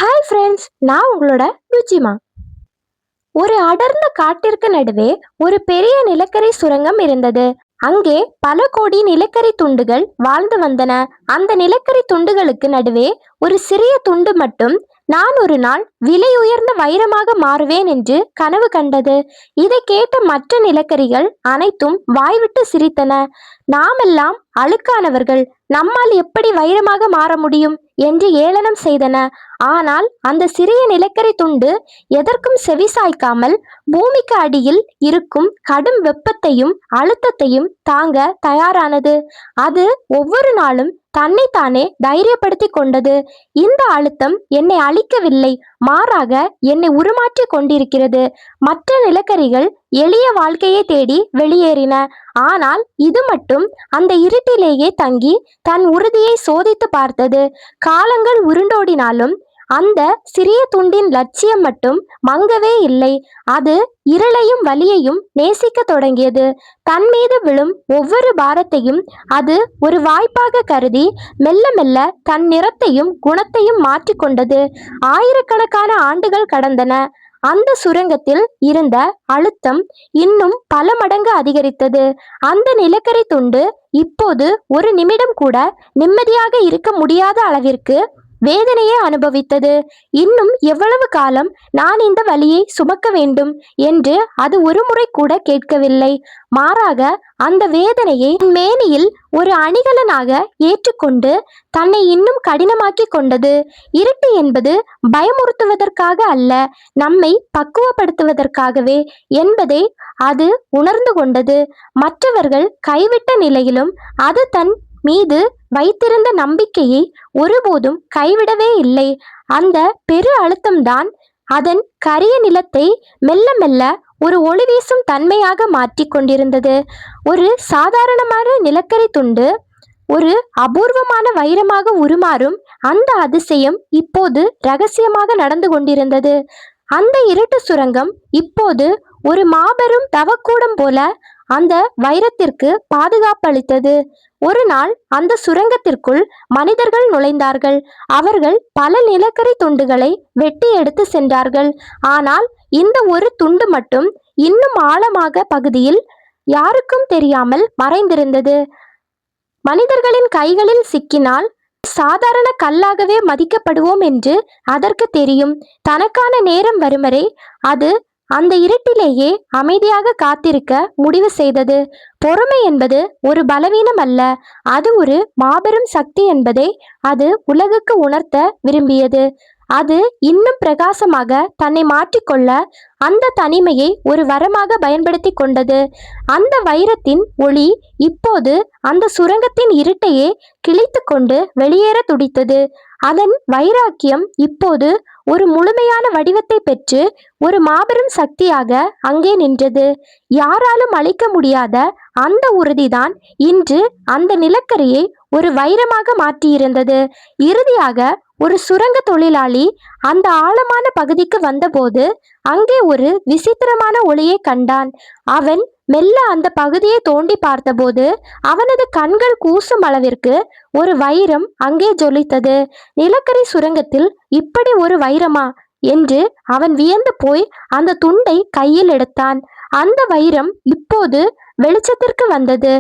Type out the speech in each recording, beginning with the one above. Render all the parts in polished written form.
Hi friends, நான் உங்களோட ருச்சிமா. ஒரு அடர்ந்த காட்டிற்கு நடுவே ஒரு பெரிய நிலக்கரி சுரங்கம் இருந்தது. அங்கே பல கோடி நிலக்கரி துண்டுகள் வாழ்ந்து வந்தன. அந்த நிலக்கரி துண்டுகளுக்கு நடுவே ஒரு சிறிய துண்டு மட்டும் நான் ஒரு நாள் விலை உயர்ந்த வைரமாக மாறுவேன் என்று கனவு கண்டது. இதை கேட்ட மற்ற நிலக்கரிகள் அனைத்தும் வாய்விட்டு சிரித்தன. நாமெல்லாம் அழுக்கானவர்கள், நம்மால் எப்படி வைரமாக மாற முடியும் என்று ஏளனம் செய்தன. ஆனால் அந்த சிறிய நிலக்கரி துண்டு எதற்கும் செவிசாய்க்காமல் பூமிக்கு அடியில் இருக்கும் கடும் வெப்பத்தையும் அழுத்தத்தையும் தாங்க தயாரானது. அது ஒவ்வொரு நாளும் தன்னைத்தானே தைரியப்படுத்தி கொண்டது. இந்த அழுத்தம் என்னை அழிக்கவில்லை, மாறாக என்னை உருமாற்றி கொண்டிருக்கிறது. மற்ற நிலக்கரிகள் எளிய வாழ்க்கையை தேடி வெளியேறின. ஆனால் இது மட்டும் அந்த இருட்டிலேயே தங்கி தன் உறுதியை சோதித்து பார்த்தது. காலங்கள் உருண்டோடினாலும் அந்த சிறிய துண்டின் லட்சியம் மட்டும் மங்கவே இல்லை. அது இருளையும் வலியையும் நேசிக்க தொடங்கியது. தன் மீது விழும் ஒவ்வொரு பாரத்தையும் அது ஒரு வாய்ப்பாக கருதி மெல்ல மெல்ல தன் நிறத்தையும் குணத்தையும் மாற்றிக்கொண்டது. ஆயிரக்கணக்கான ஆண்டுகள் கடந்தன. அந்த சுரங்கத்தில் இருந்த அழுத்தம் இன்னும் பல மடங்கு அதிகரித்தது. அந்த நிலக்கரி துண்டு இப்போது ஒரு நிமிடம் கூட நிம்மதியாக இருக்க முடியாத அளவிற்கு வேதனையை அனுபவித்தது. இன்னும் எவ்வளவு காலம் நான் இந்த வலியை சுமக்க வேண்டும் என்று அது ஒரு முறை கூட கேட்கவில்லை. மாறாக அந்த வேதனையை மேனியில் ஒரு அணிகலனாக ஏற்றுக்கொண்டு தன்னை இன்னும் கடினமாக்கி கொண்டது. இருட்டு என்பது பயமுறுத்துவதற்காக அல்ல, நம்மை பக்குவப்படுத்துவதற்காகவே என்பதை அது உணர்ந்து கொண்டது. மற்றவர்கள் கைவிட்ட நிலையிலும் அது தன் மீது வைத்திருந்த நம்பிக்கையை ஒருபோதும் கைவிடவே இல்லை. அந்த பெரு அழுத்தம்தான் அதன் கரிய நிலத்தை மெல்ல மெல்ல ஒரு ஒளி வீசும் தன்மையாக மாற்றி கொண்டிருந்தது. ஒரு சாதாரணமான நிலக்கரி துண்டு ஒரு அபூர்வமான வைரமாக உருமாறும் அந்த அதிசயம் இப்போது ரகசியமாக நடந்து கொண்டிருந்தது. அந்த இருட்டு சுரங்கம் இப்போது ஒரு மாபெரும் தவக்கூடம் போல அந்த வைரத்திற்கு பாதுகாப்பளித்தது. ஒரு நாள் அந்த சுரங்கத்திற்குள் மனிதர்கள் நுழைந்தார்கள். அவர்கள் பல நிலக்கரி துண்டுகளை வெட்டி எடுத்து சென்றார்கள். ஆனால் இந்த ஒரு துண்டு மட்டும் இன்னும் ஆழமாக பகுதியில் யாருக்கும் தெரியாமல் மறைந்திருந்தது. மனிதர்களின் கைகளில் சிக்கினால் சாதாரண கல்லாகவே மதிக்கப்படுவோம் என்று அதற்கு தெரியும். தனக்கான நேரம் வரும் வரை அது அந்த இருட்டிலேயே அமைதியாக காத்திருக்க முடிவு செய்தது. பொறுமை என்பது ஒரு பலவீனம் அல்ல, அது ஒரு மாபெரும் சக்தி என்பதை அது உலகுக்கு உணர்த்த விரும்பியது. அது இன்னும் பிரகாசமாக தன்னை மாற்றிக்கொள்ள அந்த தனிமையை ஒரு வரமாக பயன்படுத்தி கொண்டது. அந்த வைரத்தின் ஒளி இப்போது அந்த சுரங்கத்தின் இருட்டையே கிழித்து கொண்டு வெளியேற துடித்தது. அதன் வைராக்கியம் இப்போது ஒரு முழுமையான வடிவத்தை பெற்று ஒரு மாபெரும் சக்தியாக அங்கே நின்றது. யாராலும் அழிக்க முடியாத அந்த உறுதிதான் இன்று அந்த நிலக்கரியை ஒரு வைரமாக மாற்றியிருந்தது. இறுதியாக ஒரு சுரங்க தொழிலாளி அந்த ஆழமான பகுதிக்கு வந்தபோது அங்கே ஒரு விசித்திரமான ஒளியை கண்டான். அவன் மெல்ல அந்த பகுதியை தோண்டி பார்த்தபோது அவனது கண்கள் கூசும் அளவிற்கு ஒரு வைரம் அங்கே ஜொலித்தது. நிலக்கரி சுரங்கத்தில் இப்படி ஒரு வைரமா என்று அவன் வியந்து போய் அந்த துண்டை கையில் எடுத்தான். அந்த வைரம் இப்போது வெளிச்சத்திற்கு வந்தது.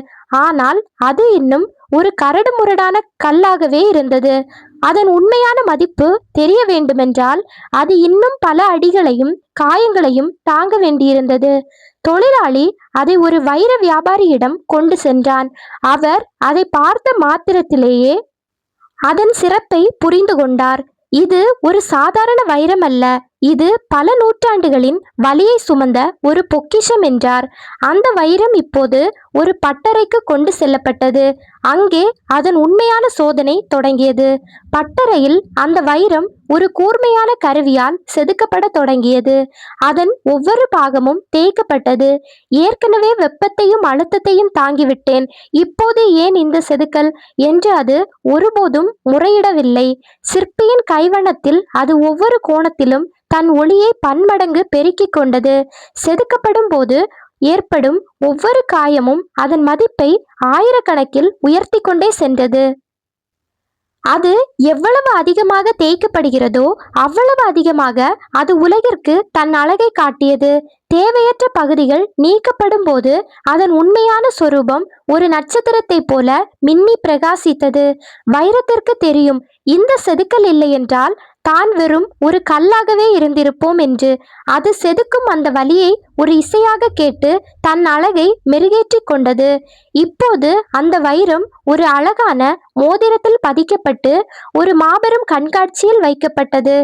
ஆனால் அது இன்னும் ஒரு கரடு முரடான கல்லாகவே இருந்தது. அதன் உண்மையான மதிப்பு தெரிய வேண்டுமென்றால் அது இன்னும் பல அடிகளையும் காயங்களையும் தாங்க வேண்டியிருந்தது. தொழிலாளி அதை ஒரு வைர வியாபாரியிடம் கொண்டு சென்றான். அவர் அதை பார்த்த மாத்திரத்திலேயே அதன் சிறப்பை புரிந்து கொண்டார். இது ஒரு சாதாரண வைரம் அல்ல, இது பல நூற்றாண்டுகளின் வலியை சுமந்த ஒரு பொக்கிஷம் என்றார். அந்த வைரம் இப்போது ஒரு பட்டறைக்கு கொண்டு செல்லப்பட்டது. அங்கே அதன் உண்மையான சோதனை தொடங்கியது. பட்டறையில் அந்த வைரம் ஒரு கூர்மையான கருவியால் செதுக்கப்பட தொடங்கியது. அதன் ஒவ்வொரு பாகமும் தேய்க்கப்பட்டது. ஏற்கனவே வெப்பத்தையும் அழுத்தத்தையும் தாங்கிவிட்டேன், இப்போது ஏன் இந்த செதுக்கல் என்று அது ஒருபோதும் முறையிடவில்லை. சிற்பியின் கைவண்ணத்தில் அது ஒவ்வொரு கோணத்திலும் தன் ஒளியை பன்மடங்கு பெருக்கிக் கொண்டது. செதுக்கப்படும் போது ஏற்படும் ஒவ்வொரு காயமும் அதன் மதிப்பை ஆயிரக்கணக்கில் உயர்த்தி கொண்டே சென்றது. அது எவ்வளவு அதிகமாக தேய்க்கப்படுகிறதோ அவ்வளவு அதிகமாக அது உலகிற்கு தன் அழகை காட்டியது. தேவையற்ற பகுதிகள் நீக்கப்படும் போது அதன் உண்மையான சொரூபம் ஒரு நட்சத்திரத்தைப் போல மின்னி பிரகாசித்தது. வைரத்திற்கு தெரியும், இந்த செதுக்கல் இல்லை என்றால் தான் வெறும் ஒரு கல்லாகவே இருந்திருப்போம் என்று. அது செதுக்கும் அந்த வலியை ஒரு இசையாக கேட்டு தன் அழகை மெருகேற்றிக் கொண்டது. இப்போது அந்த வைரம் ஒரு அழகான மோதிரத்தில் பதிக்கப்பட்டு ஒரு மாபெரும் கண்காட்சியில் வைக்கப்பட்டது.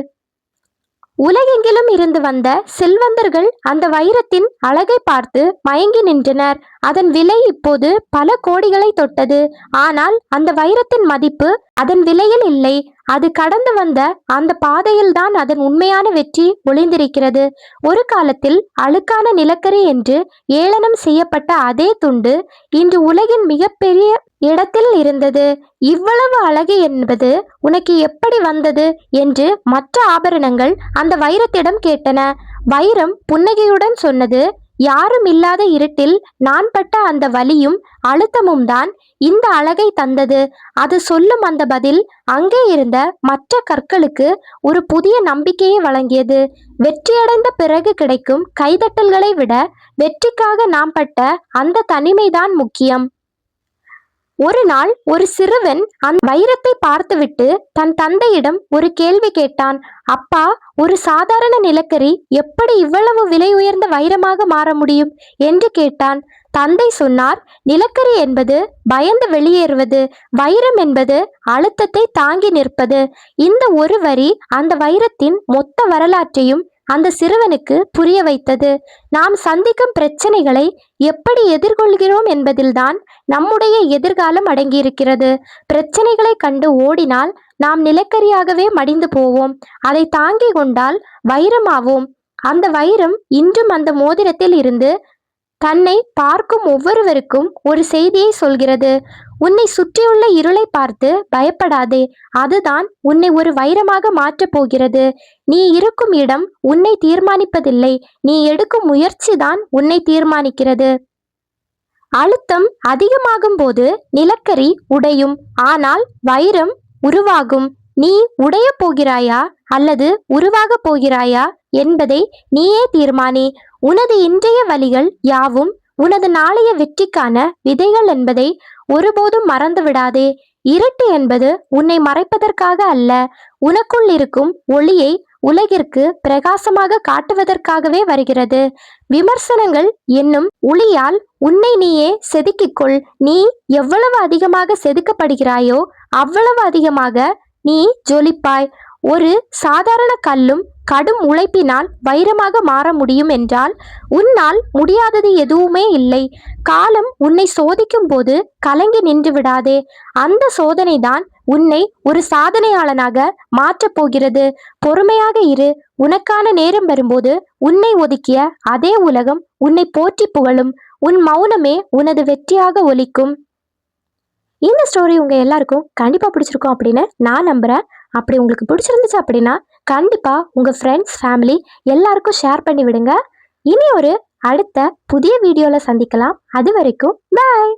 உலகெங்கிலும் இருந்து வந்த செல்வந்தர்கள் அந்த வைரத்தின் அழகை பார்த்து மயங்கி நின்றனர். அதன் விலை இப்போது பல கோடிகளை தொட்டது. ஆனால் அந்த வைரத்தின் மதிப்பு அதன் விலையில் இல்லை, அது கடந்து வந்த அந்த பாதையில்தான் அதன் உண்மையான வெற்றி ஒளிந்திருக்கிறது. ஒரு காலத்தில் அழுக்கான நிலக்கரி என்று ஏளனம் செய்யப்பட்ட அதே துண்டு இன்று உலகின் மிகப்பெரிய இடத்தில் இருந்தது. இவ்வளவு அழகு என்பது உனக்கு எப்படி வந்தது என்று மற்ற ஆபரணங்கள் அந்த வைரத்திடம் கேட்டன. வைரம் புன்னகையுடன் சொன்னது, யாரும் இல்லாத இருட்டில் நான் பட்ட அந்த வலியும் அழுத்தமும் தான் இந்த அழகை தந்தது. அது சொல்லும் அந்த பதில் அங்கே இருந்த மற்ற கற்களுக்கு ஒரு புதிய நம்பிக்கையை வழங்கியது. வெற்றியடைந்த பிறகு கிடைக்கும் கைதட்டல்களை விட வெற்றிக்காக நாம் பட்ட அந்த தனிமைதான் முக்கியம். ஒரு நாள் ஒரு சிறுவன் அந்த வைரத்தை பார்த்துவிட்டு தன் தந்தையிடம் ஒரு கேள்வி கேட்டான். அப்பா, ஒரு சாதாரண நிலக்கரி எப்படி இவ்வளவு விலை உயர்ந்த வைரமாக மாற முடியும் என்று கேட்டான். தந்தை சொன்னார், நிலக்கரி என்பது பயந்து வெளியேறுவது, வைரம் என்பது அழுத்தத்தை தாங்கி நிற்பது. இந்த ஒரு வரி அந்த வைரத்தின் மொத்த வரலாற்றையும் அந்த சிறுவனுக்கு புரிய வைத்தது. நாம் சந்திக்கும் பிரச்சனைகளை எப்படி எதிர்கொள்கிறோம் என்பதில்தான் நம்முடைய எதிர்காலம் அடங்கியிருக்கிறது. பிரச்சனைகளை கண்டு ஓடினால் நாம் நிலக்கரியாகவே மடிந்து போவோம். அதை தாங்கி கொண்டால் வைரமாவோம். அந்த வைரம் இன்றும் அந்த மோதிரத்தில் இருந்து தன்னை பார்க்கும் ஒவ்வொருவருக்கும் ஒரு செய்தியை சொல்கிறது. உன்னை சுற்றியுள்ள இருளை பார்த்து பயப்படாதே, அதுதான் உன்னை ஒரு வைரமாக மாற்றப் போகிறது. நீ இருக்கும் இடம் உன்னை தீர்மானிப்பதில்லை, நீ எடுக்கும் முயற்சிதான் உன்னை தீர்மானிக்கிறது. அழுத்தம் அதிகமாகும் போது நிலக்கரி உடையும், ஆனால் வைரம் உருவாகும். நீ உடைய போகிறாயா அல்லது உருவாக போகிறாயா என்பதை நீயே தீர்மானி. உனது இன்றைய வழிகள் யாவும் உனது நாளைய வெற்றிக்கான விதைகள் என்பதை ஒருபோதும் மறந்து விடாதே. இருட்டு என்பது உன்னை மறைப்பதற்காக அல்ல, உனக்குள் இருக்கும் ஒளியை உலகிற்கு பிரகாசமாக காட்டுவதற்காகவே வருகிறது. விமர்சனங்கள் என்னும் ஒளியால் உன்னை நீயே செதுக்கிக்கொள். நீ எவ்வளவு அதிகமாக செதுக்கப்படுகிறாயோ அவ்வளவு அதிகமாக நீ ஜொலிப்பாய். ஒரு சாதாரண கல்லும் கடும் உழைப்பினால் வைரமாக மாற முடியும் என்றால் உன்னால் முடியாதது எதுவுமே இல்லை. காலம் உன்னை சோதிக்கும் போது கலங்கி நின்று விடாதே. அந்த சோதனைதான் உன்னை ஒரு சாதனையாளனாக மாற்றப் போகிறது. பொறுமையாக இரு. உனக்கான நேரம் வரும்போது உன்னை ஒதுக்கிய அதே உலகம் உன்னை போற்றி புகழும். உன் மௌனமே உனது வெற்றியாக ஒலிக்கும். இந்த ஸ்டோரி உங்கள் எல்லாருக்கும் கண்டிப்பாக பிடிச்சிருக்கும் அப்படின்னு நான் நம்புகிறேன். அப்படி உங்களுக்கு பிடிச்சிருந்துச்சு அப்படின்னா கண்டிப்பாக உங்கள் ஃப்ரெண்ட்ஸ், ஃபேமிலி எல்லாருக்கும் ஷேர் பண்ணி விடுங்க. இனி ஒரு அடுத்த புதிய வீடியோவில் சந்திக்கலாம். அது வரைக்கும் பாய்.